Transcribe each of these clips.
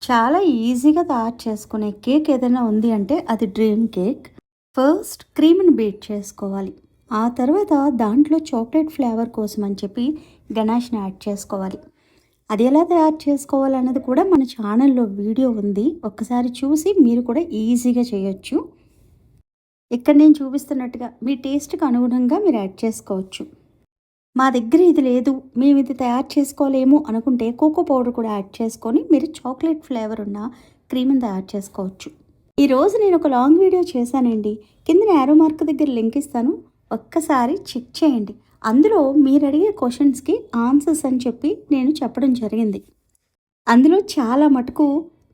చాలా ఈజీగా తయారు చేసుకునే కేక్ ఏదైనా ఉంది అంటే అది డ్రీమ్ కేక్. ఫస్ట్ క్రీమ్‌ని బీట్ చేసుకోవాలి. ఆ తర్వాత దాంట్లో చాక్లెట్ ఫ్లేవర్ కోసం అని చెప్పి గనాష్‌ని యాడ్ చేసుకోవాలి. అది ఎలా తయారు చేసుకోవాలన్నది కూడా మన ఛానల్‌లో వీడియో ఉంది. ఒక్కసారి చూసి మీరు కూడా ఈజీగా చేయొచ్చు. ఇక్కడ నేను చూపిస్తున్నట్టుగా మీ టేస్ట్‌కి అనుగుణంగా మీరు యాడ్ చేసుకోవచ్చు. మా దగ్గర ఇది లేదు, మేము ఇది తయారు చేసుకోలేము అనుకుంటే కోకో పౌడర్ కూడా యాడ్ చేసుకొని మీరు చాక్లెట్ ఫ్లేవర్ ఉన్న క్రీమ్‌ని తయారు చేసుకోవచ్చు. ఈరోజు నేను ఒక లాంగ్ వీడియో చేశానండి. కింద యారో మార్క్ దగ్గర లింక్ ఇస్తాను. ఒక్కసారి చెక్ చేయండి. అందులో మీరు అడిగే క్వశ్చన్స్‌కి ఆన్సర్స్ అని చెప్పి నేను చెప్పడం జరిగింది. అందులో చాలా మటుకు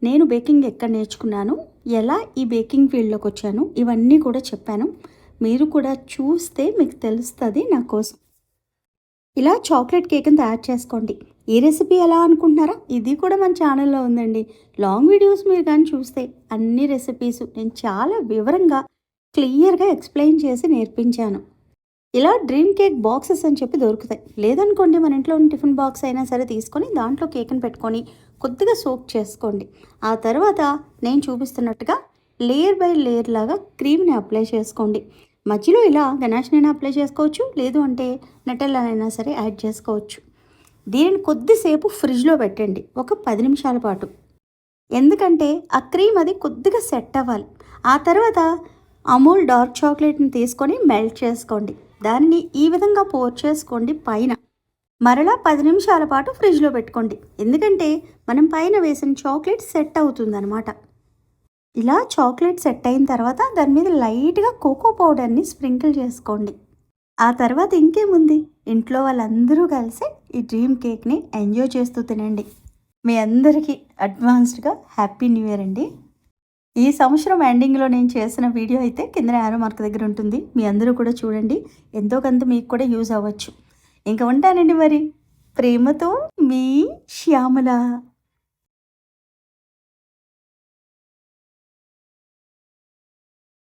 నేను బేకింగ్ ఎక్కడ నేర్చుకున్నాను, ఎలా ఈ బేకింగ్ ఫీల్డ్‌లోకి వచ్చాను, ఇవన్నీ కూడా చెప్పాను. మీరు కూడా చూస్తే మీకు తెలుస్తుంది నా కోసం. ఇలా చాక్లెట్ కేక్ని తయారు చేసుకోండి. ఈ రెసిపీ ఎలా అనుకుంటున్నారా? ఇది కూడా మన ఛానల్లో ఉందండి. లాంగ్ వీడియోస్ మీరు కానీ చూస్తే అన్ని రెసిపీస్ నేను చాలా వివరంగా క్లియర్గా ఎక్స్ప్లెయిన్ చేసి నేర్పించాను. ఇలా డ్రీమ్ కేక్ బాక్సెస్ అని చెప్పి దొరుకుతాయి. లేదనుకోండి మన ఇంట్లో ఉన్న టిఫిన్ బాక్స్ అయినా సరే తీసుకొని దాంట్లో కేక్ని పెట్టుకొని కొద్దిగా సోక్ చేసుకోండి. ఆ తర్వాత నేను చూపిస్తున్నట్టుగా లేయర్ బై లేయర్ లాగా క్రీమ్ని అప్లై చేసుకోండి. మధ్యలో ఇలా గనాష్నైనా అప్లై చేసుకోవచ్చు, లేదు అంటే నెటెల్లానైనా సరే యాడ్ చేసుకోవచ్చు. దీనిని కొద్దిసేపు ఫ్రిడ్జ్లో పెట్టండి, ఒక 10 నిమిషాల పాటు. ఎందుకంటే ఆ క్రీమ్ అది కొద్దిగా సెట్ అవ్వాలి. ఆ తర్వాత అమూల్ డార్క్ చాక్లెట్ని తీసుకొని మెల్ట్ చేసుకోండి. దానిని ఈ విధంగా పోర్ చేసుకోండి పైన. మరలా 10 నిమిషాల పాటు ఫ్రిడ్జ్లో పెట్టుకోండి. ఎందుకంటే మనం పైన వేసిన చాక్లెట్ సెట్ అవుతుందన్నమాట. ఇలా చాక్లెట్ సెట్ అయిన తర్వాత దాని మీద లైట్గా కోకో పౌడర్ని స్ప్రింకిల్ చేసుకోండి. ఆ తర్వాత ఇంకేముంది, ఇంట్లో వాళ్ళందరూ కలిసి ఈ డ్రీమ్ కేక్ని ఎంజాయ్ చేస్తూ తినండి. మీ అందరికీ అడ్వాన్స్డ్గా హ్యాపీ న్యూ ఇయర్ అండి. ఈ సంవత్సరం ఎండింగ్లో నేను చేసిన వీడియో అయితే కింద యారో మార్క్ దగ్గర ఉంటుంది. మీ అందరూ కూడా చూడండి, ఎంతో కొంత మీకు కూడా యూజ్ అవ్వచ్చు. ఇంకా ఉంటానండి మరి. ప్రేమతో మీ శ్యామల.